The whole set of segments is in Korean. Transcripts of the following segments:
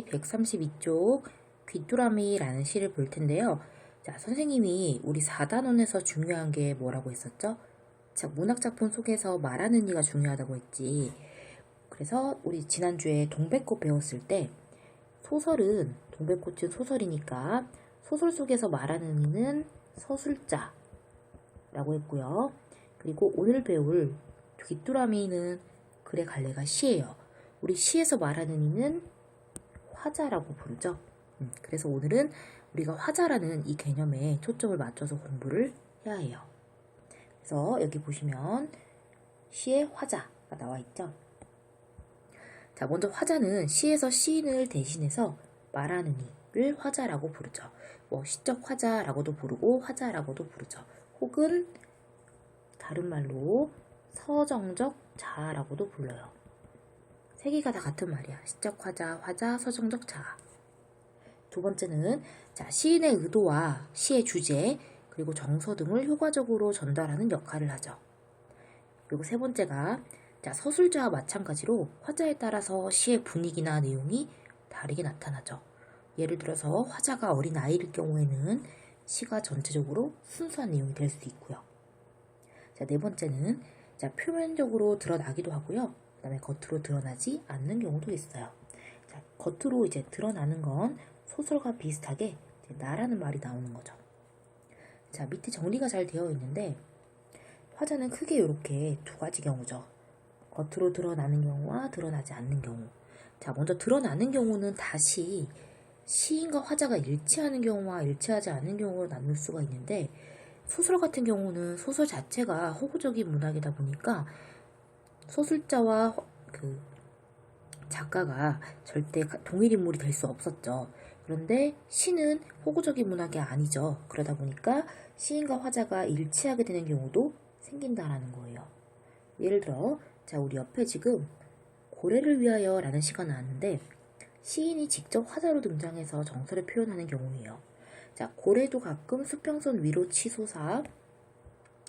페이지 132쪽 귀뚜라미라는 시를 볼 텐데요. 자, 선생님이 우리 4단원에서 중요한 게 뭐라고 했었죠? 자, 문학작품 속에서 말하는 이가 중요하다고 했지. 그래서 우리 지난주에 동백꽃 배웠을 때 소설은 동백꽃은 소설이니까 소설 속에서 말하는 이는 서술자라고 했고요. 그리고 오늘 배울 귀뚜라미는 글의 갈래가 시예요. 우리 시에서 말하는 이는 화자라고 부르죠. 그래서 오늘은 우리가 화자라는 이 개념에 초점을 맞춰서 공부를 해야 해요. 그래서 여기 보시면 시의 화자가 나와 있죠. 자, 먼저 화자는 시에서 시인을 대신해서 말하는 이를 화자라고 부르죠. 뭐 시적 화자라고도 부르고 화자라고도 부르죠. 혹은 다른 말로 서정적 자라고도 불러요. 세 개가 다 같은 말이야. 시적 화자, 화자, 서정적 자. 두 번째는 자, 시인의 의도와 시의 주제, 그리고 정서 등을 효과적으로 전달하는 역할을 하죠. 그리고 세 번째가 자, 서술자와 마찬가지로 화자에 따라서 시의 분위기나 내용이 다르게 나타나죠. 예를 들어서 화자가 어린 아이일 경우에는 시가 전체적으로 순수한 내용이 될 수 있고요. 자, 네 번째는 자, 표면적으로 드러나기도 하고요. 그 다음에 겉으로 드러나지 않는 경우도 있어요. 자, 겉으로 이제 드러나는 건 소설과 비슷하게 나라는 말이 나오는 거죠. 자, 밑에 정리가 잘 되어 있는데 화자는 크게 이렇게 두 가지 경우죠. 겉으로 드러나는 경우와 드러나지 않는 경우. 자, 먼저 드러나는 경우는 다시 시인과 화자가 일치하는 경우와 일치하지 않는 경우로 나눌 수가 있는데 소설 같은 경우는 소설 자체가 호구적인 문학이다 보니까 소설자와 그 작가가 절대 동일 인물이 될 수 없었죠. 그런데 시는 호구적인 문학이 아니죠. 그러다 보니까 시인과 화자가 일치하게 되는 경우도 생긴다라는 거예요. 예를 들어 자, 우리 옆에 지금 고래를 위하여 라는 시가 나왔는데 시인이 직접 화자로 등장해서 정서를 표현하는 경우예요. 자, 고래도 가끔 수평선 위로 치솟아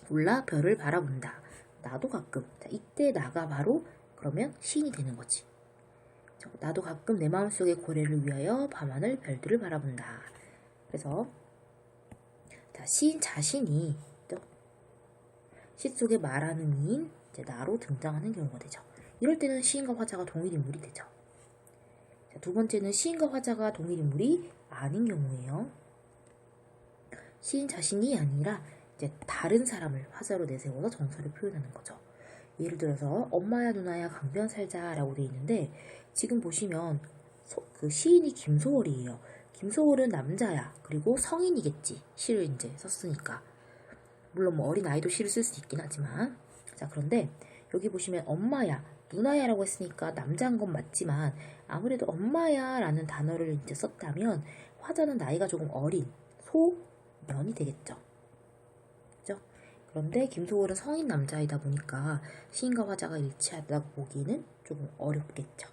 올라 별을 바라본다. 나도 가끔. 자, 이때 나가 바로 그러면 시인이 되는 거지. 자, 나도 가끔 내 마음속에 고래를 위하여 밤하늘 별들을 바라본다. 그래서 자, 시인 자신이 시 속에 말하는 이인 이제 나로 등장하는 경우가 되죠. 이럴 때는 시인과 화자가 동일 인물이 되죠. 자, 두 번째는 시인과 화자가 동일 인물이 아닌 경우예요. 시인 자신이 아니라 이제 다른 사람을 화자로 내세워서 정서를 표현하는 거죠. 예를 들어서 엄마야 누나야 강변 살자라고 되어 있는데 지금 보시면 그 시인이 김소월이에요. 김소월은 남자야. 그리고 성인이겠지. 시를 이제 썼으니까. 물론 뭐 어린 아이도 시를 쓸 수 있긴 하지만 자, 그런데 여기 보시면 엄마야 누나야 라고 했으니까 남자인 건 맞지만 아무래도 엄마야 라는 단어를 이제 썼다면 화자는 나이가 조금 어린 소년이 되겠죠. 그죠? 그런데 김소월은 성인 남자이다 보니까 시인과 화자가 일치하다고 보기에는 조금 어렵겠죠.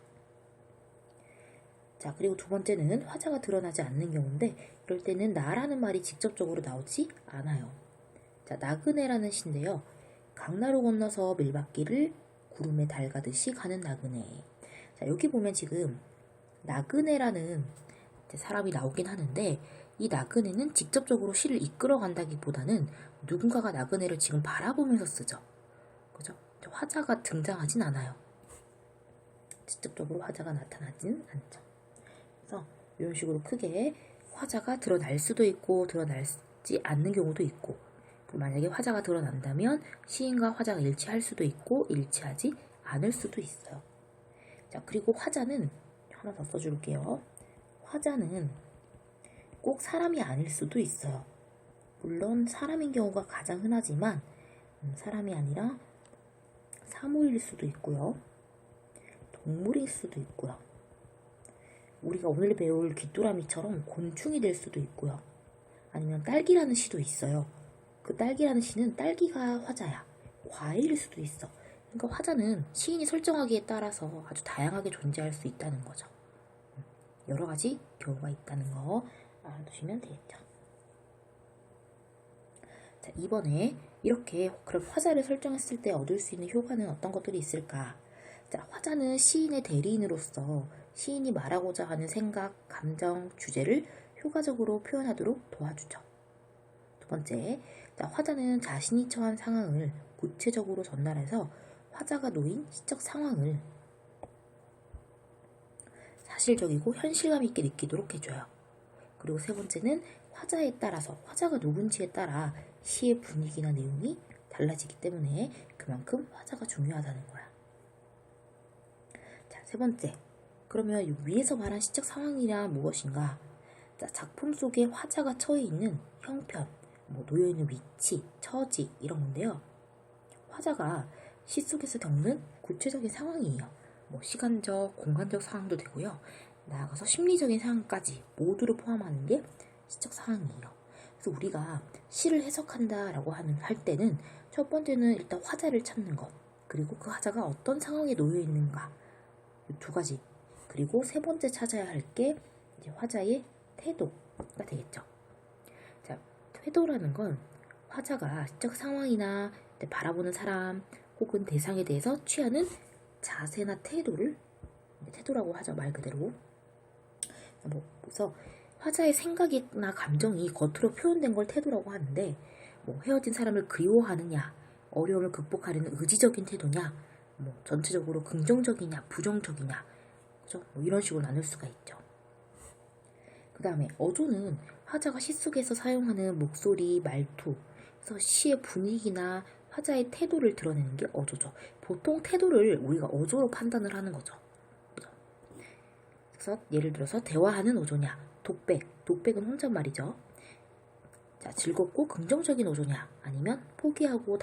자, 그리고 두 번째는 화자가 드러나지 않는 경우인데 이럴 때는 나라는 말이 직접적으로 나오지 않아요. 자, 나그네라는 시인데요. 강나루 건너서 밀밭길을 구름에 달가듯이 가는 나그네. 자, 여기 보면 지금 나그네라는 사람이 나오긴 하는데 이 나그네는 직접적으로 시를 이끌어 간다기보다는 누군가가 나그네를 지금 바라보면서 쓰죠. 그죠? 화자가 등장하진 않아요. 직접적으로 화자가 나타나진 않죠. 그래서 이런 식으로 크게 화자가 드러날 수도 있고 드러나지 않는 경우도 있고 만약에 화자가 드러난다면 시인과 화자가 일치할 수도 있고 일치하지 않을 수도 있어요. 자, 그리고 화자는 하나 더 써줄게요. 화자는 꼭 사람이 아닐 수도 있어요. 물론 사람인 경우가 가장 흔하지만 사람이 아니라 사물일 수도 있고요. 동물일 수도 있고요. 우리가 오늘 배울 귀뚜라미처럼 곤충이 될 수도 있고요. 아니면 딸기라는 시도 있어요. 그 딸기라는 시는 딸기가 화자야. 과일일 수도 있어. 그러니까 화자는 시인이 설정하기에 따라서 아주 다양하게 존재할 수 있다는 거죠. 여러 가지 경우가 있다는 거 알아두시면 되겠죠. 자, 이번에 이렇게 그럼 화자를 설정했을 때 얻을 수 있는 효과는 어떤 것들이 있을까? 자, 화자는 시인의 대리인으로서 시인이 말하고자 하는 생각, 감정, 주제를 효과적으로 표현하도록 도와주죠. 두 번째, 화자는 자신이 처한 상황을 구체적으로 전달해서 화자가 놓인 시적 상황을 사실적이고 현실감 있게 느끼도록 해줘요. 그리고 세 번째는 화자에 따라서, 화자가 누군지에 따라 시의 분위기나 내용이 달라지기 때문에 그만큼 화자가 중요하다는 거야. 자, 세 번째. 그러면 위에서 말한 시적 상황이란 무엇인가? 자, 작품 속에 화자가 처해 있는 형편, 놓여있는 위치, 처지 이런 건데요. 화자가 시 속에서 겪는 구체적인 상황이에요. 시간적, 공간적 상황도 되고요. 나아가서 심리적인 상황까지 모두를 포함하는 게 시적 상황이에요. 그래서 우리가 시를 해석한다라고 할 때는 첫 번째는 일단 화자를 찾는 것, 그리고 그 화자가 어떤 상황에 놓여 있는가, 이 두 가지. 그리고 세 번째 찾아야 할 게 화자의 태도가 되겠죠. 자, 태도라는 건 화자가 시적 상황이나 바라보는 사람 혹은 대상에 대해서 취하는 자세나 태도라고 하죠, 말 그대로. 그래서 화자의 생각이나 감정이 겉으로 표현된 걸 태도라고 하는데, 헤어진 사람을 그리워하느냐, 어려움을 극복하려는 의지적인 태도냐, 전체적으로 긍정적이냐, 부정적이냐, 그죠? 이런 식으로 나눌 수가 있죠. 그 다음에 어조는 화자가 시 속에서 사용하는 목소리, 말투, 그래서 시의 분위기나 화자의 태도를 드러내는 게 어조죠. 보통 태도를 우리가 어조로 판단을 하는 거죠. 그죠? 그래서 예를 들어서 대화하는 어조냐, 독백은 혼잣말이죠. 자, 즐겁고 긍정적인 어조냐, 아니면 포기하고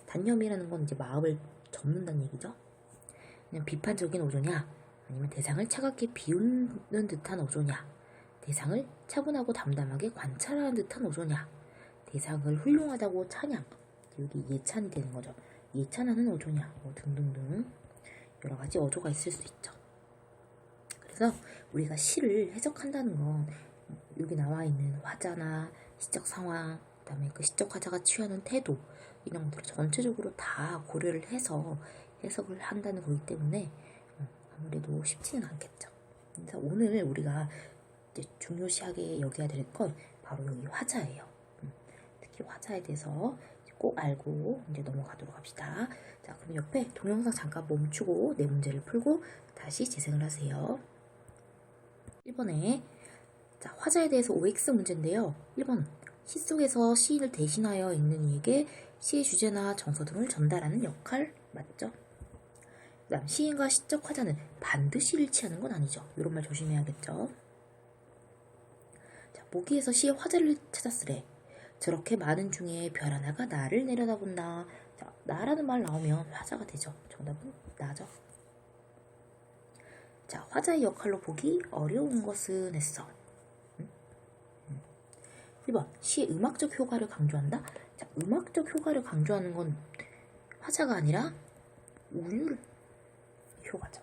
단념이라는 건 이제 마음을 접는다는 얘기죠. 그냥 비판적인 어조냐, 아니면 대상을 차갑게 비우는 듯한 어조냐, 대상을 차분하고 담담하게 관찰하는 듯한 어조냐, 대상을 훌륭하다고 찬양, 여기 예찬이 되는 거죠. 예찬하는 어조냐, 등등등 여러 가지 어조가 있을 수 있죠. 그래서 우리가 시를 해석한다는 건 여기 나와 있는 화자나 시적 상황, 그다음에 그 시적 화자가 취하는 태도, 이런 것들을 전체적으로 다 고려를 해서 해석을 한다는 거기 때문에 아무래도 쉽지는 않겠죠. 그래서 오늘 우리가 이제 중요시하게 여겨야 될 건 바로 여기 화자예요. 특히 화자에 대해서 꼭 알고 이제 넘어가도록 합시다. 자, 그럼 옆에 동영상 잠깐 멈추고 네 문제를 풀고 다시 재생을 하세요. 1번에 화자에 대해서 OX 문제인데요. 1번, 시 속에서 시인을 대신하여 읽는 이에게 시의 주제나 정서 등을 전달하는 역할 맞죠? 그 다음, 시인과 시적 화자는 반드시 일치하는 건 아니죠. 이런 말 조심해야겠죠. 자, 모기에서 시의 화자를 찾았으래. 저렇게 많은 중에 별 하나가 나를 내려다본다. 자, 나라는 말 나오면 화자가 되죠. 정답은 나죠. 자, 화자의 역할로 보기 어려운 것은 했어. 1번, 시의 음악적 효과를 강조한다. 자, 음악적 효과를 강조하는 건 화자가 아니라 운율 효과죠.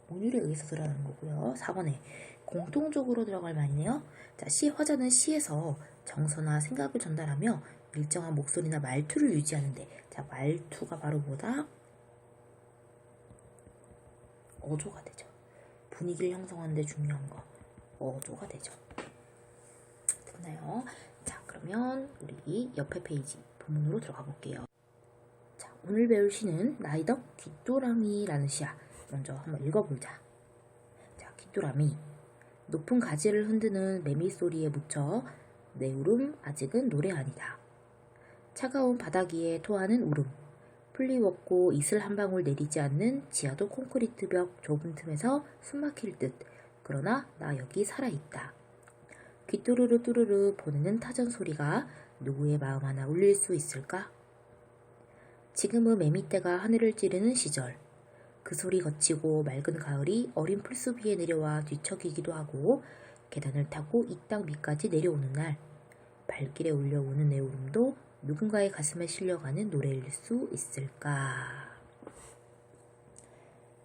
운율에 의해서 드러나는 거고요. 4번에 공통적으로 들어갈 말이네요. 자, 시의 화자는 시에서 정서나 생각을 전달하며 일정한 목소리나 말투를 유지하는데, 자, 말투가 바로 뭐다? 어조가 되죠. 분위기를 형성하는 데 중요한 거 어조가 되죠. 됐나요? 자, 그러면 우리 옆에 페이지 본문으로 들어가 볼게요. 자, 오늘 배울 시는 나이덕 귀뚜라미라는 시야. 먼저 한번 읽어보자. 자, 귀뚜라미. 높은 가지를 흔드는 매미 소리에 묻혀 내 울음 아직은 노래 아니다. 차가운 바닥 위에 토하는 울음. 풀리웠고 이슬 한 방울 내리지 않는 지하도 콘크리트 벽 좁은 틈에서 숨막힐 듯. 그러나 나 여기 살아있다. 귀뚜루루 뚜루루 보내는 타전 소리가 누구의 마음 하나 울릴 수 있을까? 지금은 매미떼가 하늘을 찌르는 시절. 그 소리 거치고 맑은 가을이 어린 풀숲 위에 내려와 뒤척이기도 하고 계단을 타고 이 땅 밑까지 내려오는 날, 발길에 울려오는 내 울음도 누군가의 가슴에 실려가는 노래일 수 있을까?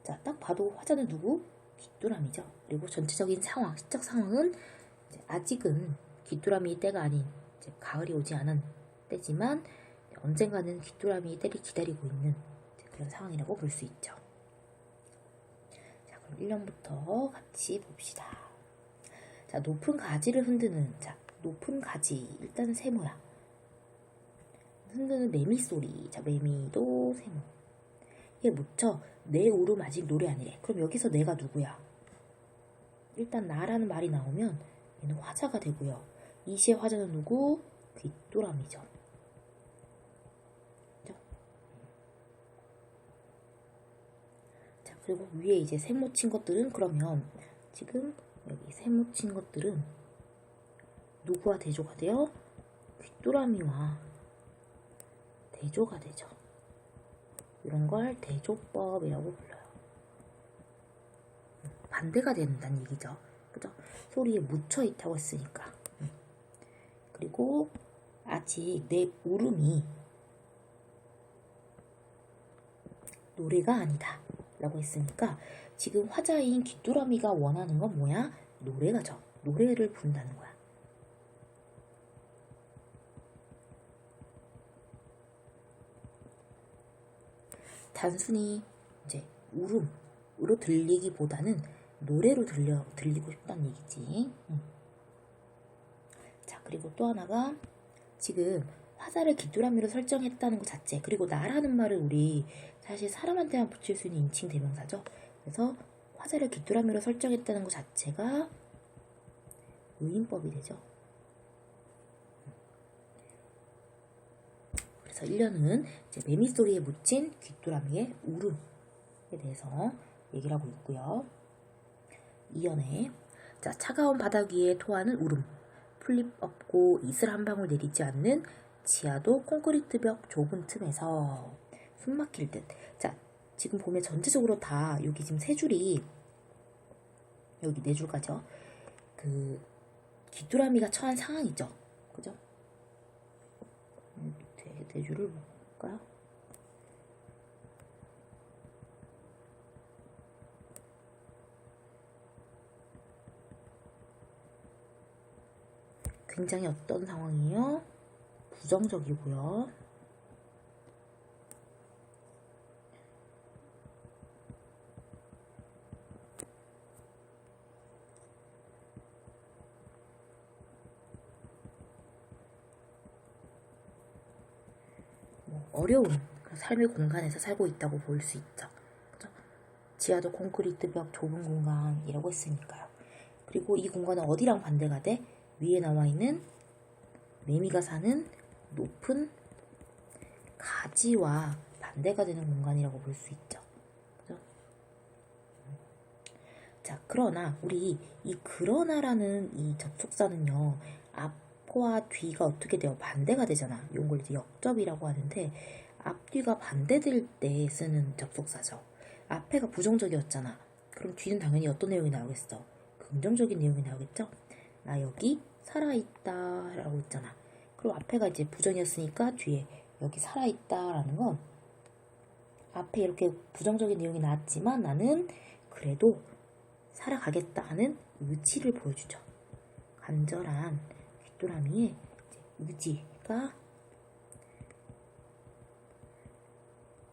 자, 딱 봐도 화자는 누구? 귀뚜라미죠. 그리고 전체적인 상황, 시적 상황은 아직은 귀뚜라미 때가 아닌 가을이 오지 않은 때지만 언젠가는 귀뚜라미 때를 기다리고 있는 그런 상황이라고 볼 수 있죠. 그럼 1년부터 같이 봅시다. 자, 높은 가지를 흔드는, 자, 높은 가지. 일단 세모야. 흔드는 매미 소리. 자, 매미도 세모. 얘 묻혀. 내 울음 아직 노래 아니래. 그럼 여기서 내가 누구야? 일단 나라는 말이 나오면 얘는 화자가 되고요. 이 시의 화자는 누구? 귀뚜라미죠. 자, 그리고 위에 이제 세모 친 것들은 그러면 지금 여기 세모 친 것들은 누구와 대조가 돼요? 귀뚜라미와 대조가 되죠. 이런 걸 대조법이라고 불러요. 반대가 된다는 얘기죠. 그죠? 소리에 묻혀 있다고 했으니까. 그리고 아직 내 울음이 노래가 아니다 라고 했으니까 지금 화자인 귀뚜라미가 원하는 건 뭐야? 노래가죠. 노래를 부른다는 거야. 단순히 이제 울음으로 들리기보다는 노래로 들리고 싶다는 얘기지. 자, 그리고 또 하나가 지금 화자를 귀뚜라미로 설정했다는 것 자체, 그리고 나라는 말을 우리 사실 사람한테만 붙일 수 있는 인칭 대명사죠. 그래서 화자를 귀뚜라미로 설정했다는 것 자체가 의인법이 되죠. 그래서 1년은 이제 매미 소리에 묻힌 귀뚜라미의 울음에 대해서 얘기를 하고 있고요. 2연에 자, 차가운 바닥 위에 토하는 울음, 풀잎 없고 이슬 한 방울 내리지 않는 지하도 콘크리트 벽 좁은 틈에서 숨 막힐 듯. 자, 지금 보면 전체적으로 다 여기 지금 세 줄이 여기 네 줄까지요. 그 귀뚜라미가 처한 상황이죠. 그죠? 밑에 네 줄을 볼까요? 굉장히 어떤 상황이에요? 부정적이고요. 어려운 삶의 공간에서 살고 있다고 볼 수 있죠. 그죠? 지하도 콘크리트 벽 좁은 공간이라고 했으니까요. 그리고 이 공간은 어디랑 반대가 돼? 위에 나와 있는 매미가 사는 높은 가지와 반대가 되는 공간이라고 볼 수 있죠. 그죠? 자, 그러나 우리 이 그러나라는 이 접속사는요. 앞과 뒤가 어떻게 돼요? 반대가 되잖아. 이런 걸 이제 역접이라고 하는데 앞뒤가 반대될 때 쓰는 접속사죠. 앞에가 부정적이었잖아. 그럼 뒤는 당연히 어떤 내용이 나오겠어? 긍정적인 내용이 나오겠죠? 나 여기 살아있다 라고 있잖아. 그리고 앞에가 이제 부정이었으니까 뒤에 여기 살아있다 라는 건 앞에 이렇게 부정적인 내용이 나왔지만 나는 그래도 살아가겠다 하는 의지를 보여주죠. 간절한 귀뚜라미의 의지가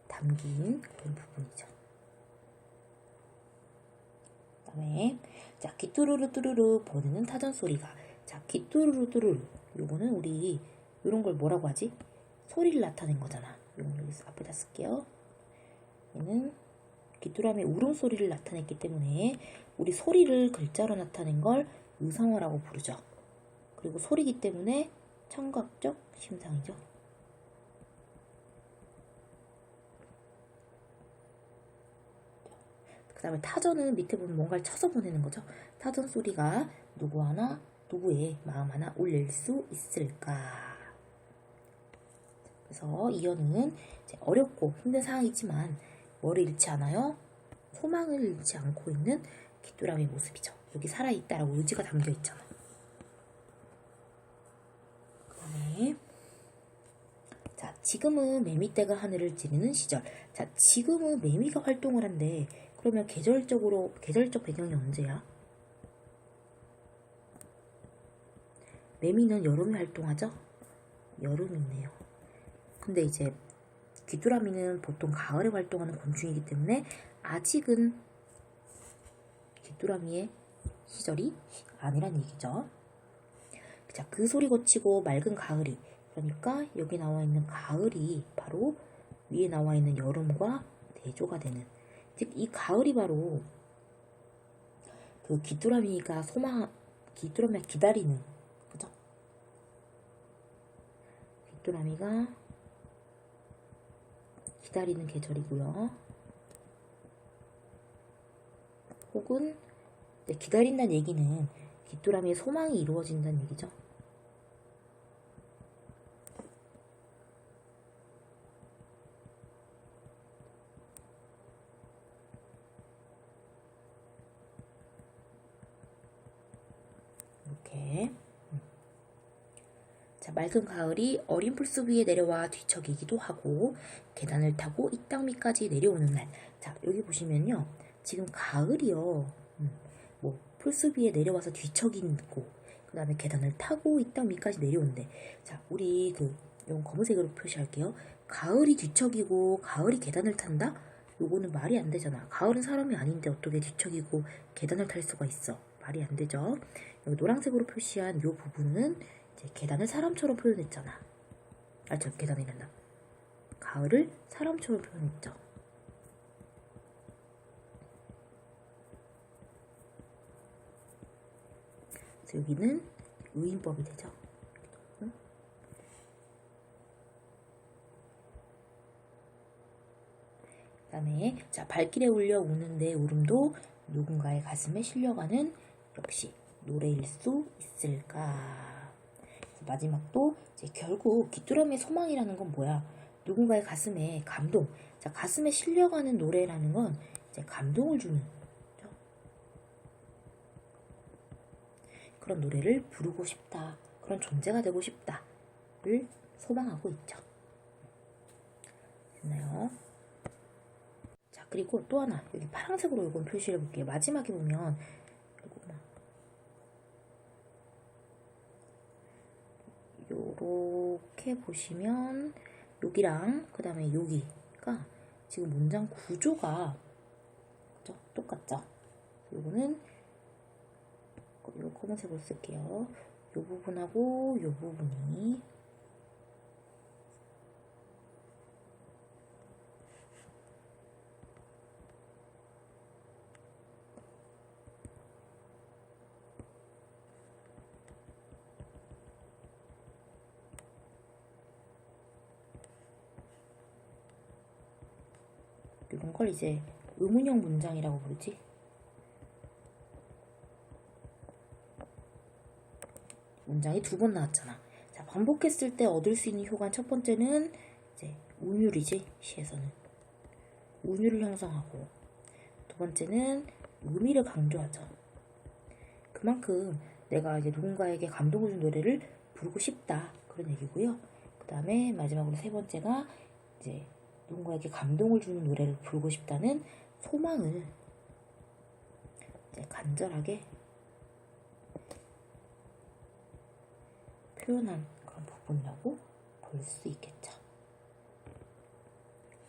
담긴 그런 부분이죠. 그 다음에 자, 귀뚜루루 뚜루루 보내는 타전 소리가. 자, 귀뚜루루 뚜루루 요거는 우리 이런 걸 뭐라고 하지? 소리를 나타낸 거잖아. 이건 여기서 앞에다 쓸게요. 얘는 귀뚜라미의 울음소리를 나타냈기 때문에 우리 소리를 글자로 나타낸 걸 의성어라고 부르죠. 그리고 소리이기 때문에 청각적 심상이죠. 그 다음에 타전은 밑에 보면 뭔가를 쳐서 보내는 거죠. 타전 소리가 누구의 마음 하나 울릴 수 있을까. 그래서 이어는 어렵고 힘든 상황이지만 뭐를 잃지 않아요? 소망을 잃지 않고 있는 귀뚜라미의 모습이죠. 여기 살아있다라고 의지가 담겨있잖아. 그 다음에 자, 지금은 매미떼가 하늘을 찌르는 시절. 자, 지금은 매미가 활동을 한대. 그러면 계절적 배경이 언제야? 매미는 여름에 활동하죠? 여름이네요. 근데 이제 귀뚜라미는 보통 가을에 활동하는 곤충이기 때문에 아직은 귀뚜라미의 시절이 아니란 얘기죠. 자, 그 소리 거치고 맑은 가을이, 그러니까 여기 나와 있는 가을이 바로 위에 나와 있는 여름과 대조가 되는, 즉 이 가을이 바로 그 귀뚜라미가 기다리는, 그죠? 귀뚜라미가 기다리는 계절이고요. 혹은 기다린다는 얘기는 귀뚜라미의 소망이 이루어진다는 얘기죠. 이렇게. 자, 맑은 가을이 어린 풀숲 위에 내려와 뒤척이기도 하고 계단을 타고 이 땅 밑까지 내려오는 날. 자, 여기 보시면요. 지금 가을이요. 뭐 풀숲 위에 내려와서 뒤척이고 그 다음에 계단을 타고 이 땅 밑까지 내려오는데, 자, 우리 이건 검은색으로 표시할게요. 가을이 뒤척이고 가을이 계단을 탄다? 요거는 말이 안 되잖아. 가을은 사람이 아닌데 어떻게 뒤척이고 계단을 탈 수가 있어? 말이 안 되죠. 여기 노란색으로 표시한 요 부분은 이제 계단을 사람처럼 표현했잖아. 계단이란다. 가을을 사람처럼 표현했죠. 그래서 여기는 의인법이 되죠. 그 다음에 자, 발길에 울려 우는데 울음도 누군가의 가슴에 실려가는 역시 노래일 수 있을까. 마지막도 이제 결국 귀뚜라미의 소망이라는 건 뭐야? 누군가의 가슴에 감동. 자, 가슴에 실려가는 노래라는 건 이제 감동을 주는, 그렇죠? 그런 노래를 부르고 싶다. 그런 존재가 되고 싶다를 소망하고 있죠. 됐나요? 자, 그리고 또 하나 여기 파란색으로 이건 표시를 해볼게요. 마지막에 보면 요렇게 보시면 여기랑 그 다음에 여기가 지금 문장 구조가 똑같죠? 요거는 요 검은색으로 쓸게요. 요 부분하고 요 부분이 이런 걸 이제 의문형 문장이라고 부르지. 문장이 두 번 나왔잖아. 자, 반복했을 때 얻을 수 있는 효과는 첫 번째는 이제 운율이지. 시에서는 운율을 형성하고, 두 번째는 의미를 강조하죠. 그만큼 내가 이제 누군가에게 감동을 준 노래를 부르고 싶다, 그런 얘기고요. 그 다음에 마지막으로 세 번째가 이제 누군가에게 감동을 주는 노래를 부르고 싶다는 소망을 이제 간절하게 표현한 그런 부분이라고 볼 수 있겠죠.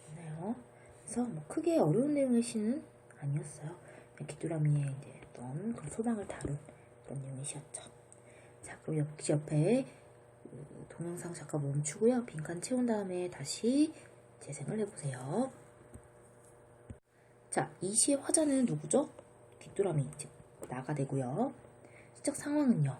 그래요. 그래서 뭐 크게 어려운 내용의 시는 아니었어요. 귀뚜라미의 이제 어떤 그런 소망을 다룬 그런 내용의 시였죠. 자, 그럼 역시 옆에 동영상 잠깐 멈추고요. 빈칸 채운 다음에 다시 재생을 해보세요. 자, 이 시의 화자는 누구죠? 귀뚜라미, 즉 나가 되고요. 시적 상황은요.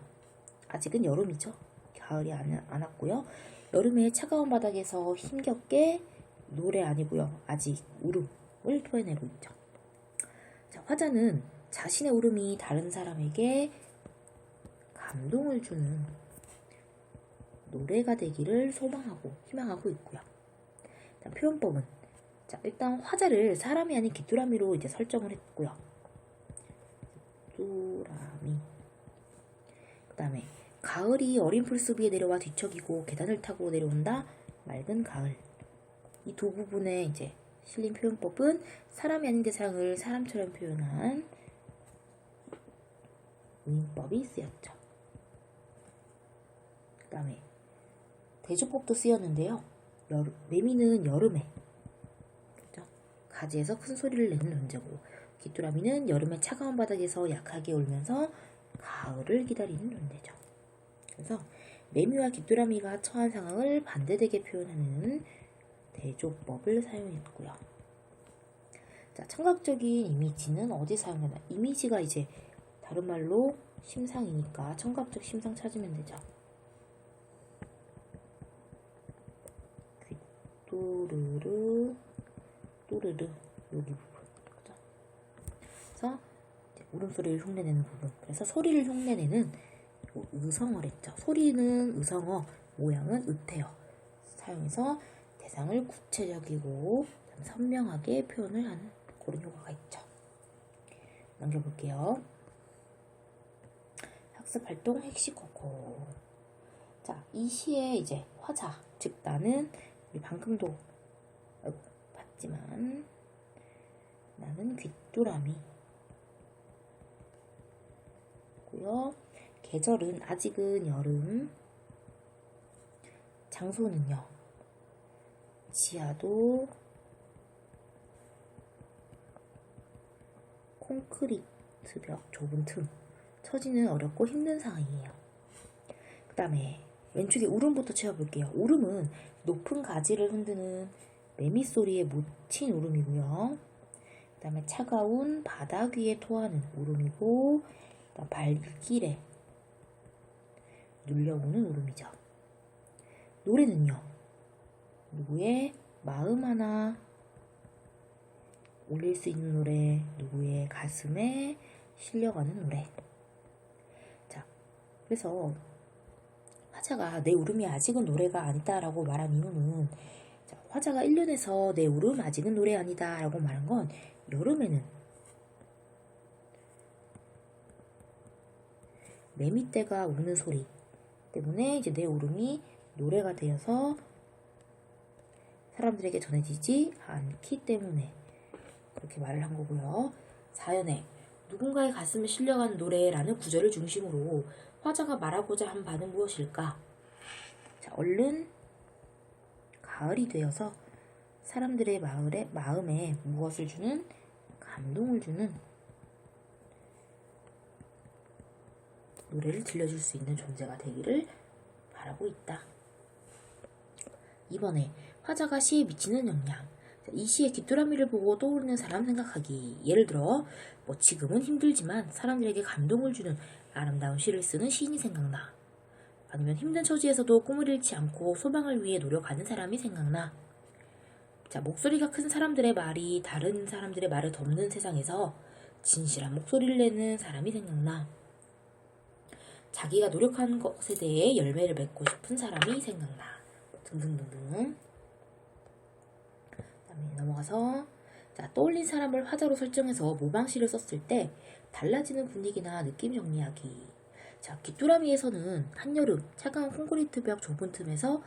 아직은 여름이죠. 가을이 안 왔고요. 여름의 차가운 바닥에서 힘겹게 노래 아니고요. 아직 울음을 토해내고 있죠. 자, 화자는 자신의 울음이 다른 사람에게 감동을 주는 노래가 되기를 소망하고 희망하고 있고요. 자, 표현법은 자, 일단 화자를 사람이 아닌 귀뚜라미로 이제 설정을 했고요. 귀뚜라미. 그 다음에 가을이 어린 풀숲 위에 내려와 뒤척이고 계단을 타고 내려온다. 맑은 가을. 이 두 부분에 이제 실린 표현법은 사람이 아닌 대상을 사람처럼 표현한 의인법이 쓰였죠. 그 다음에 대조법도 쓰였는데요. 매미는 여름에, 그렇죠? 가지에서 큰 소리를 내는 존재고, 귀뚜라미는 여름의 차가운 바닥에서 약하게 울면서 가을을 기다리는 존재죠. 그래서 매미와 귀뚜라미가 처한 상황을 반대되게 표현하는 대조법을 사용했고요. 자, 청각적인 이미지는 어디 사용하나? 이미지가 이제 다른 말로 심상이니까 청각적 심상 찾으면 되죠. 또르르 또르르 여기 부분. 그죠? 그래서 울음소리를 흉내내는 부분. 그래서 소리를 흉내내는 의성어랬죠. 소리는 의성어, 모양은 의태어. 사용해서 대상을 구체적이고 선명하게 표현을 하는 그런 효과가 있죠. 넘겨볼게요. 학습활동 핵시코코. 자, 이 시에 이제 화자, 즉 나는 우리 방금도 봤지만 나는 귀뚜라미 고요. 계절은 아직은 여름. 장소는요. 지하도 콘크리트 벽 좁은 틈. 처지는 어렵고 힘든 상황이에요. 그 다음에 왼쪽에 울음부터 채워볼게요. 울음은 높은 가지를 흔드는 매미 소리에 묻힌 울음이고요. 그 다음에 차가운 바닥 위에 토하는 울음이고, 그다음 발길에 눌려오는 울음이죠. 노래는요. 누구의 마음 하나 올릴 수 있는 노래, 누구의 가슴에 실려가는 노래. 자, 그래서 화자가 내 울음이 아직은 노래가 아니다라고 말한 이유는, 자, 화자가 1년에서 내 울음 아직은 노래 아니다 라고 말한 건 여름에는 매미떼가 우는 소리 때문에 이제 내 울음이 노래가 되어서 사람들에게 전해지지 않기 때문에 그렇게 말을 한 거고요. 사연에 누군가의 가슴에 실려가는 노래라는 구절을 중심으로 화자가 말하고자 한 바는 무엇일까? 자, 얼른 가을이 되어서 사람들의 마음에 무엇을 주는? 감동을 주는 노래를 들려줄 수 있는 존재가 되기를 바라고 있다. 이번에 화자가 시에 미치는 영향. 이 시의 귀뚜라미를 보고 떠오르는 사람 생각하기. 예를 들어 지금은 힘들지만 사람들에게 감동을 주는 아름다운 시를 쓰는 시인이 생각나. 아니면 힘든 처지에서도 꿈을 잃지 않고 소망을 위해 노력하는 사람이 생각나. 자, 목소리가 큰 사람들의 말이 다른 사람들의 말을 덮는 세상에서 진실한 목소리를 내는 사람이 생각나. 자기가 노력한 것에 대해 열매를 맺고 싶은 사람이 생각나. 등등등등. 그다음에 넘어가서 자, 떠올린 사람을 화자로 설정해서 모방시를 썼을 때 달라지는 분위기나 느낌 정리하기. 자, 귀뚜라미에서는 한여름 차가운 콘크리트 벽 좁은 틈에서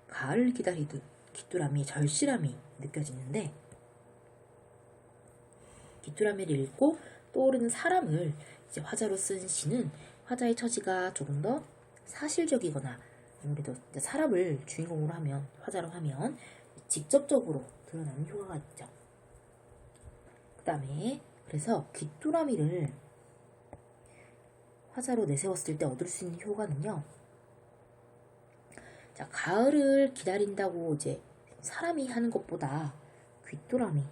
가을을 기다리듯 귀뚜라미의 절실함이 느껴지는데, 귀뚜라미를 읽고 떠오르는 사람을 이제 화자로 쓴 시는 화자의 처지가 조금 더 사실적이거나 아무래도 사람을 주인공으로 하면, 화자로 하면 직접적으로 드러나는 효과가 있죠. 그 다음에 그래서 귀뚜라미를 화자로 내세웠을 때 얻을 수 있는 효과는요. 자, 가을을 기다린다고 이제 사람이 하는 것보다 귀뚜라미가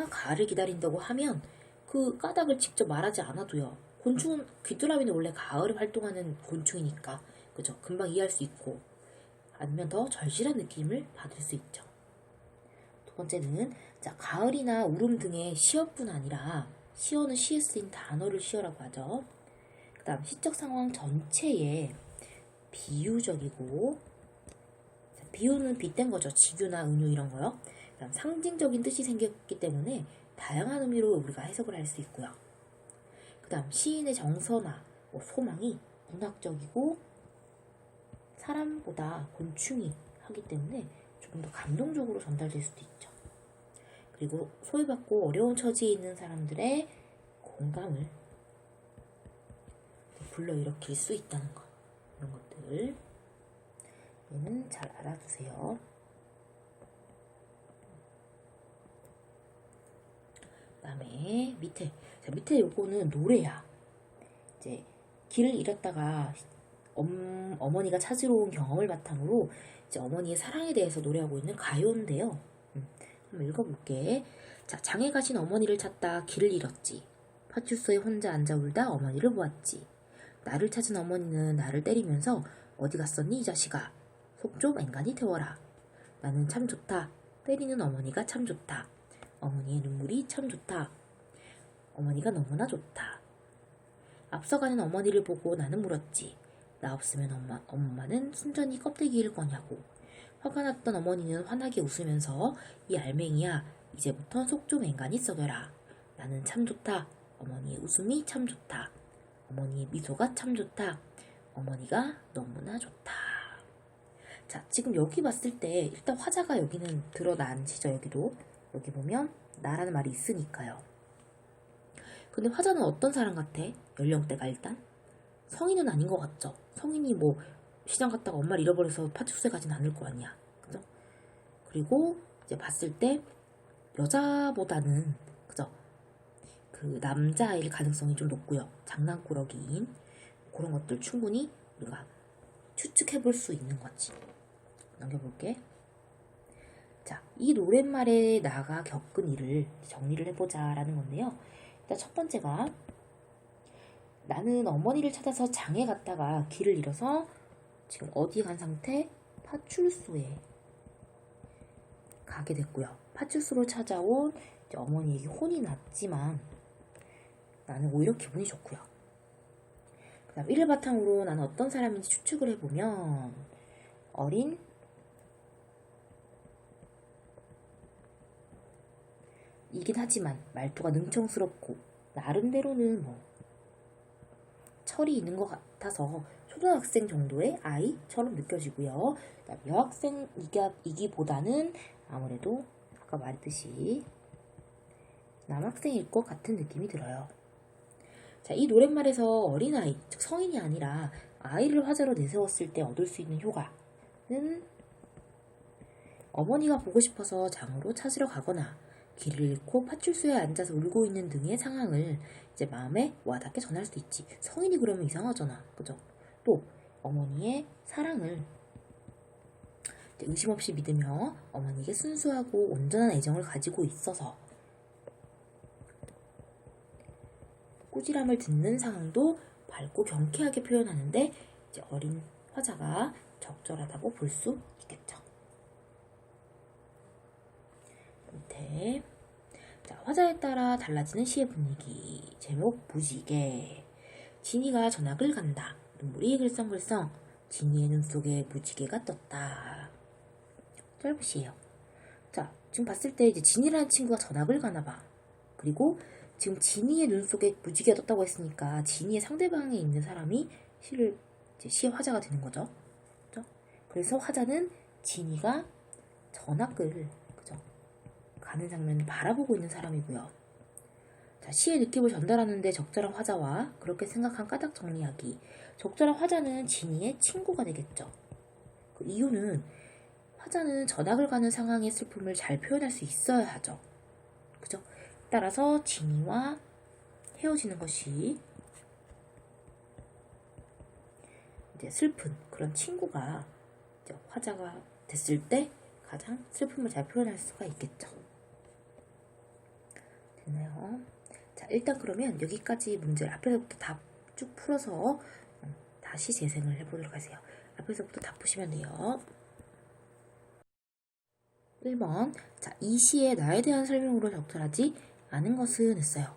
가을을 기다린다고 하면 그 까닭을 직접 말하지 않아도요. 곤충은, 귀뚜라미는 원래 가을에 활동하는 곤충이니까, 그죠? 금방 이해할 수 있고, 아니면 더 절실한 느낌을 받을 수 있죠. 두 번째는, 자, 가을이나 울음 등의 시어뿐 아니라, 시어는 시에 쓰인 단어를 시어라고 하죠. 그 다음, 시적 상황 전체에 비유적이고, 자, 비유는 빗댄 거죠. 직유나 은유 이런 거요. 그 다음, 상징적인 뜻이 생겼기 때문에 다양한 의미로 우리가 해석을 할 수 있고요. 그 다음, 시인의 정서나 소망이 문학적이고 사람보다 곤충이 하기 때문에 조금 더 감동적으로 전달될 수도 있죠. 그리고 소외받고 어려운 처지에 있는 사람들의 공감을 불러일으킬 수 있다는 것, 이런 것들 얘는 잘 알아두세요. 그다음에 밑에. 자, 밑에 요거는 노래야. 이제 길을 잃었다가 어머니가 찾으러 온 경험을 바탕으로 이제 어머니의 사랑에 대해서 노래하고 있는 가요인데요. 한번 읽어볼게. 자, 장에 가신 어머니를 찾다 길을 잃었지. 파출소에 혼자 앉아 울다 어머니를 보았지. 나를 찾은 어머니는 나를 때리면서 어디 갔었니 이 자식아. 속 좀 앵간히 태워라. 나는 참 좋다. 때리는 어머니가 참 좋다. 어머니의 눈물이 참 좋다. 어머니가 너무나 좋다. 앞서가는 어머니를 보고 나는 물었지. 나 없으면 엄마는 순전히 껍데기를 거냐고. 화가 났던 어머니는 환하게 웃으면서 이 알맹이야 이제부턴 속 좀 앵간히 썩여라. 나는 참 좋다. 어머니의 웃음이 참 좋다. 어머니의 미소가 참 좋다. 어머니가 너무나 좋다. 자, 지금 여기 봤을 때 일단 화자가 여기는 드러나시죠. 여기도. 여기 보면 나라는 말이 있으니까요. 근데 화자는 어떤 사람 같아? 연령대가 일단? 성인은 아닌 것 같죠? 성인이 뭐 시장 갔다가 엄마를 잃어버려서 파출소에 가진 않을 거 아니야. 그죠? 그리고 이제 봤을 때 여자보다는 그죠? 그 남자일 가능성이 좀 높고요. 장난꾸러기인 그런 것들 충분히 우리가 추측해볼 수 있는 거지. 넘겨볼게. 자, 이 노랫말에 나가 겪은 일을 정리를 해보자 라는 건데요. 일단 첫 번째가 나는 어머니를 찾아서 장에 갔다가 길을 잃어서 지금 어디 간 상태? 파출소에 가게 됐고요. 파출소로 찾아온 어머니에게 혼이 났지만 나는 오히려 기분이 좋고요. 그 다음 이를 바탕으로 나는 어떤 사람인지 추측을 해보면 어린 이긴 하지만 말투가 능청스럽고 나름대로는 뭐 철이 있는 것 같아서 초등학생 정도의 아이처럼 느껴지고요. 여학생이기보다는 아무래도 아까 말했듯이 남학생일 것 같은 느낌이 들어요. 자, 이 노랫말에서 어린아이, 즉 성인이 아니라 아이를 화제로 내세웠을 때 얻을 수 있는 효과는 어머니가 보고 싶어서 장으로 찾으러 가거나 길을 잃고 파출소에 앉아서 울고 있는 등의 상황을 이제 마음에 와닿게 전할 수 있지. 성인이 그러면 이상하잖아. 그죠? 또 어머니의 사랑을 의심 없이 믿으며 어머니에게 순수하고 온전한 애정을 가지고 있어서 꾸지람을 듣는 상황도 밝고 경쾌하게 표현하는데 이제 어린 화자가 적절하다고 볼 수 있겠죠. 밑에 자, 화자에 따라 달라지는 시의 분위기. 제목 무지개. 진이가 전학을 간다. 눈물이 글썽글썽. 진이의 눈 속에 무지개가 떴다. 짧은 시예요. 자, 지금 봤을 때 이제 진이라는 친구가 전학을 가나봐. 그리고 지금 진이의 눈 속에 무지개가 떴다고 했으니까 진이의 상대방에 있는 사람이 시의 화자가 되는 거죠. 그죠? 그래서 화자는 진이가 전학을 가는 장면을 바라보고 있는 사람이고요. 자, 시의 느낌을 전달하는데 적절한 화자와 그렇게 생각한 까닭 정리하기. 적절한 화자는 진이의 친구가 되겠죠. 그 이유는 화자는 전학을 가는 상황의 슬픔을 잘 표현할 수 있어야 하죠. 그죠? 따라서 진이와 헤어지는 것이 이제 슬픈 그런 친구가 이제 화자가 됐을 때 가장 슬픔을 잘 표현할 수가 있겠죠. 됐나요? 자, 일단 그러면 여기까지 문제를 앞에서부터 다 쭉 풀어서 다시 재생을 해보도록 하세요. 앞에서부터 다 푸시면 돼요. 1번. 자, 이 시에 나에 대한 설명으로 적절하지 않은 것은 했어요.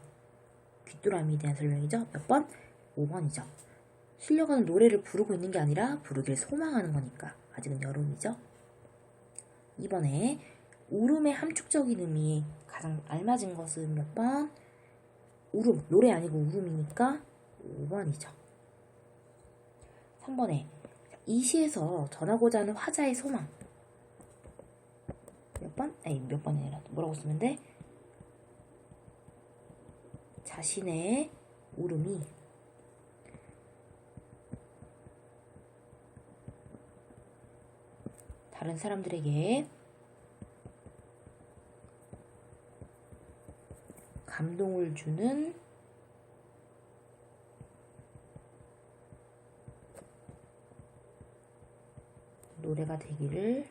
귀뚜라미에 대한 설명이죠. 몇 번? 5번이죠. 실려가는 노래를 부르고 있는 게 아니라 부르길 소망하는 거니까 아직은 여름이죠. 2번에 울음의 함축적인 의미 가장 알맞은 것은 몇 번? 울음, 노래 아니고 울음이니까 5번이죠. 3번에 이 시에서 전하고자 하는 화자의 소망 몇 번? 아니 몇 번이 아니라 뭐라고 쓰면 돼? 자신의 울음이 다른 사람들에게 감동을 주는 노래가 되기를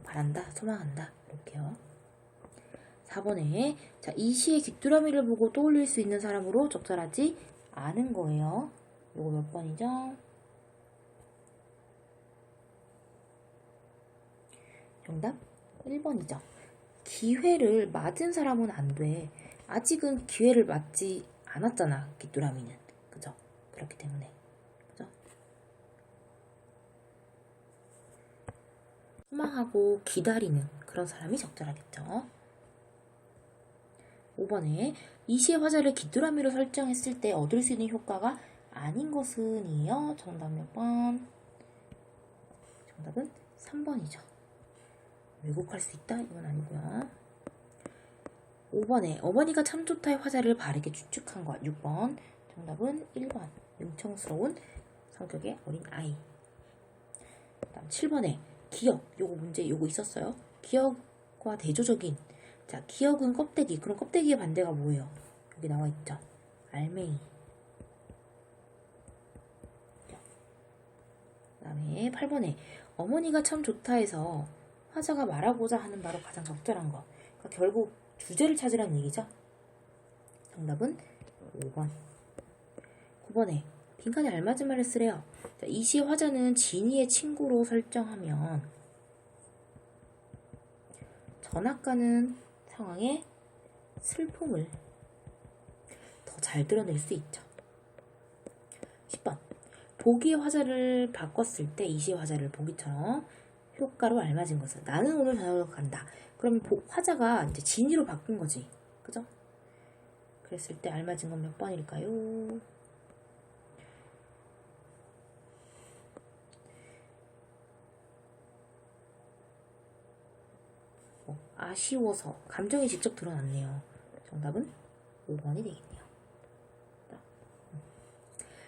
바란다, 소망한다. 이렇게요. 4번에 자, 이 시의 귀뚜라미를 보고 떠올릴 수 있는 사람으로 적절하지 않은 거예요. 이거 몇 번이죠? 정답 1번이죠. 기회를 맞은 사람은 안 돼. 아직은 기회를 맞지 않았잖아, 귀뚜라미는. 그죠? 그렇기 때문에. 그죠? 소망하고 기다리는 그런 사람이 적절하겠죠. 5번에 이 시의 화자를 귀뚜라미로 설정했을 때 얻을 수 있는 효과가 아닌 것은 이에요. 정답 몇 번? 정답은 3번이죠. 왜곡할 수 있다? 이건 아니고요. 5번에 어머니가 참 좋다의 화자를 바르게 추측한 것. 6번. 정답은 1번. 능청스러운 성격의 어린 아이. 다음 7번에 기억. 요거 문제 요거 있었어요. 기억과 대조적인. 자, 기억은 껍데기. 그럼 껍데기의 반대가 뭐예요? 여기 나와 있죠. 알맹이. 그 다음에 8번에 어머니가 참 좋다 해서 화자가 말하고자 하는 바로 가장 적절한 것. 그러니까 결국 주제를 찾으라는 얘기죠. 정답은 5번. 9번에 빈칸에 알맞은 말을 쓰래요. 자, 이 시의 화자는 진이의 친구로 설정하면 전학 가는 상황에 슬픔을 더 잘 드러낼 수 있죠. 10번. 보기의 화자를 바꿨을 때 이 시의 화자를 보기처럼 효과로 알맞은 것은 나는 오늘 저녁 간다. 그러면 화자가 이제 진이로 바꾼 거지. 그죠? 그랬을 때 알맞은 건 몇 번일까요? 아쉬워서 감정이 직접 드러났네요. 정답은 5번이 되겠네요.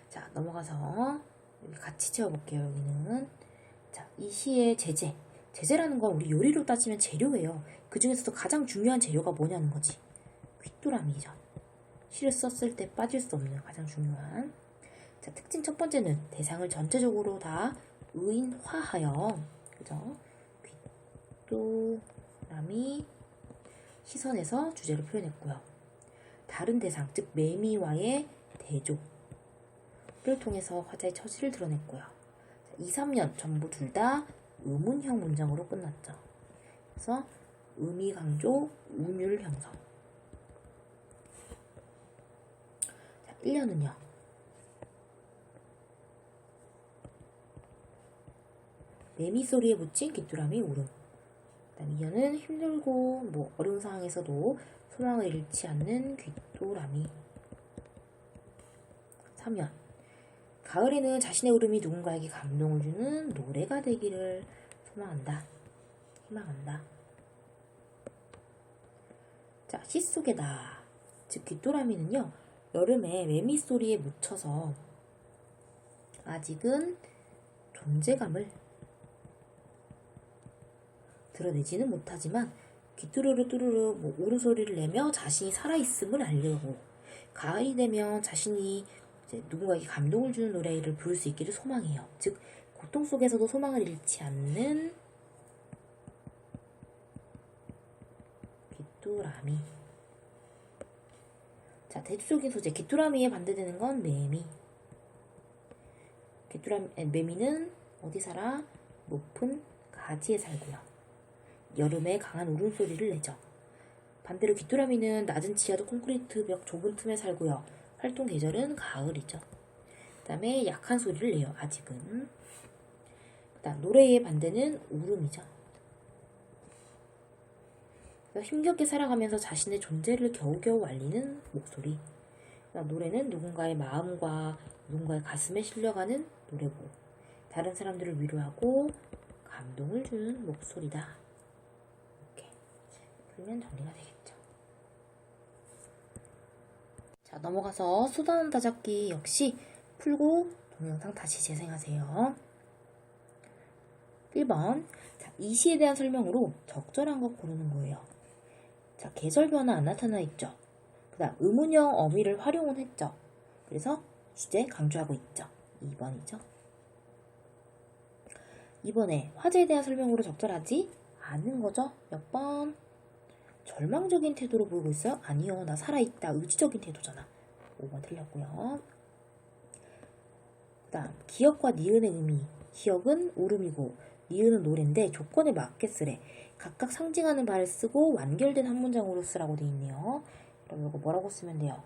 자, 넘어가서 여기 같이 채워볼게요. 여기는 자, 이 시의 제재. 제재라는 건 우리 요리로 따지면 재료예요. 그 중에서도 가장 중요한 재료가 뭐냐는 거지. 귀뚜라미죠. 시를 썼을 때 빠질 수 없는 가장 중요한. 자, 특징 첫 번째는 대상을 전체적으로 다 의인화하여, 그죠? 귀뚜라미 시선에서 주제를 표현했고요. 다른 대상, 즉 매미와의 대조를 통해서 화자의 처지를 드러냈고요. 2, 3년 전부 둘 다 의문형 문장으로 끝났죠. 그래서 의미 강조, 운율 형성. 자, 1년은요. 매미 소리에 묻힌 귀뚜라미 울음. 그다음 2년은 힘들고 뭐 어려운 상황에서도 소망을 잃지 않는 귀뚜라미. 3년. 가을에는 자신의 울음이 누군가에게 감동을 주는 노래가 되기를 소망한다. 희망한다. 자, 시 속에다. 즉 귀뚜라미는요. 여름에 매미 소리에 묻혀서 아직은 존재감을 드러내지는 못하지만 귀뚜루루 뚜루루 뭐 울음소리를 내며 자신이 살아있음을 알려고 가을이 되면 자신이 이제 누군가에게 감동을 주는 노래를 부를 수 있기를 소망해요. 즉 고통 속에서도 소망을 잃지 않는 귀뚜라미. 자, 대조적인 소재. 귀뚜라미에 반대되는 건 매미. 매미는 어디 살아? 높은 가지에 살고요. 여름에 강한 울음소리를 내죠. 반대로 귀뚜라미는 낮은 지하도 콘크리트 벽 좁은 틈에 살고요. 활동 계절은 가을이죠. 그 다음에 약한 소리를 내요. 아직은. 그다음 노래의 반대는 울음이죠. 힘겹게 살아가면서 자신의 존재를 겨우겨우 알리는 목소리. 노래는 누군가의 마음과 누군가의 가슴에 실려가는 노래고 다른 사람들을 위로하고 감동을 주는 목소리다. 이렇게 풀면 정리가 되겠죠. 자, 넘어가서 수단 다잡기 역시 풀고 동영상 다시 재생하세요. 1번. 자, 이 시에 대한 설명으로 적절한 거 고르는 거예요. 자, 계절 변화 안 나타나 있죠. 그 다음 의문형 어휘를 활용은 했죠. 그래서 주제 강조하고 있죠. 2번이죠. 이번에 화제에 대한 설명으로 적절하지 않은 거죠. 몇 번? 절망적인 태도로 보이고 있어요? 아니요. 나 살아있다. 의지적인 태도잖아. 5번 틀렸고요. 그 다음 기억과 니은의 의미. 기억은 울음이고 니은은 노래인데 조건에 맞게 쓰래. 각각 상징하는 바를 쓰고 완결된 한 문장으로 쓰라고 돼 있네요. 그럼 이거 뭐라고 쓰면 돼요?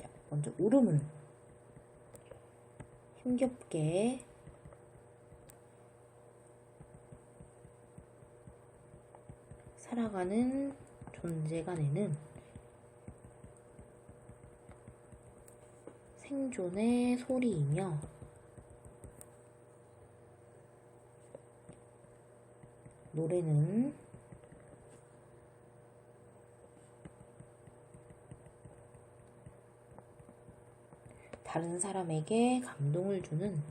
자, 먼저 울음은 힘겹게 살아가는 존재가 내는 생존의 소리이며 노래는 다른 사람에게 감동을 주는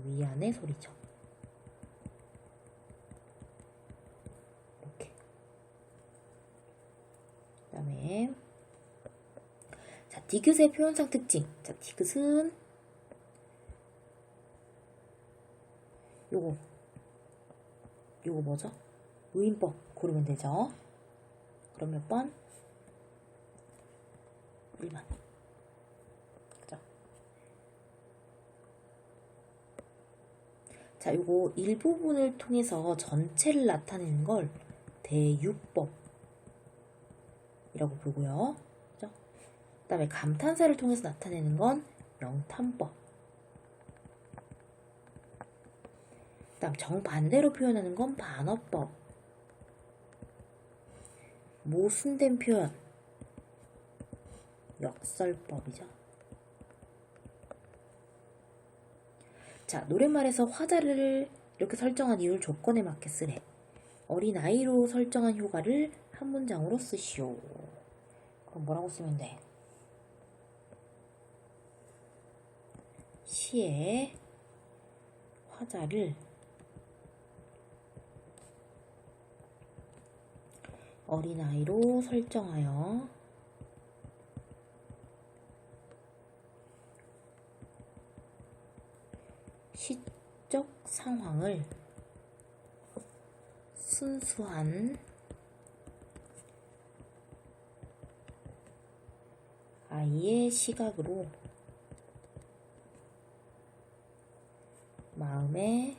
위안의 소리죠. 이렇게. 그 다음에 자, 디귿의 표현상 특징. 자, 디귿은 요거 뭐죠? 의인법 고르면 되죠. 그럼 몇 번? 1번. 그죠? 자, 요거 일부분을 통해서 전체를 나타내는 걸 대유법이라고 부르고요. 그죠? 그 다음에 감탄사를 통해서 나타내는 건 영탄법. 그 다음 정반대로 표현하는 건 반어법. 모순된 표현. 역설법이죠. 자, 노랫말에서 화자를 이렇게 설정한 이유를 조건에 맞게 쓰래. 어린아이로 설정한 효과를 한 문장으로 쓰시오. 그럼 뭐라고 쓰면 돼? 시의 화자를 어린아이로 설정하여 시적 상황을 순수한 아이의 시각으로 마음에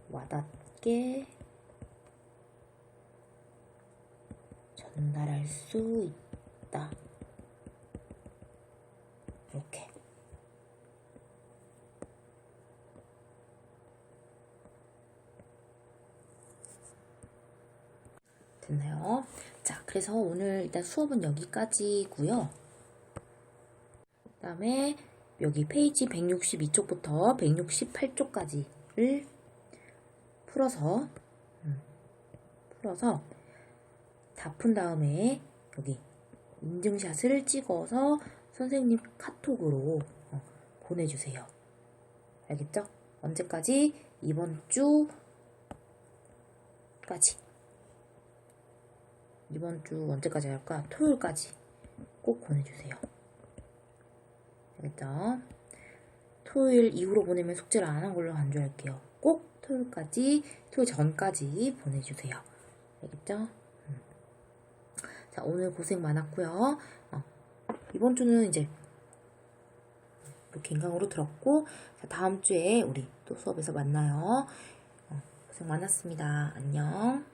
와닿게 전달할 수 있다. 이렇게. 됐나요? 자, 그래서 오늘 일단 수업은 여기까지고요. 그 다음에 여기 페이지 162쪽부터 168쪽까지를 풀어서 다 푼 다음에 여기 인증샷을 찍어서 선생님 카톡으로 보내주세요. 알겠죠? 언제까지? 이번 주까지. 이번 주 언제까지 할까? 토요일까지 꼭 보내주세요. 알겠죠? 토요일 이후로 보내면 숙제를 안 한 걸로 간주할게요. 꼭 토요일 전까지 보내주세요. 알겠죠? 자, 오늘 고생 많았고요. 이번 주는 이제 이렇게 인강으로 들었고, 자, 다음 주에 우리 또 수업에서 만나요. 고생 많았습니다. 안녕.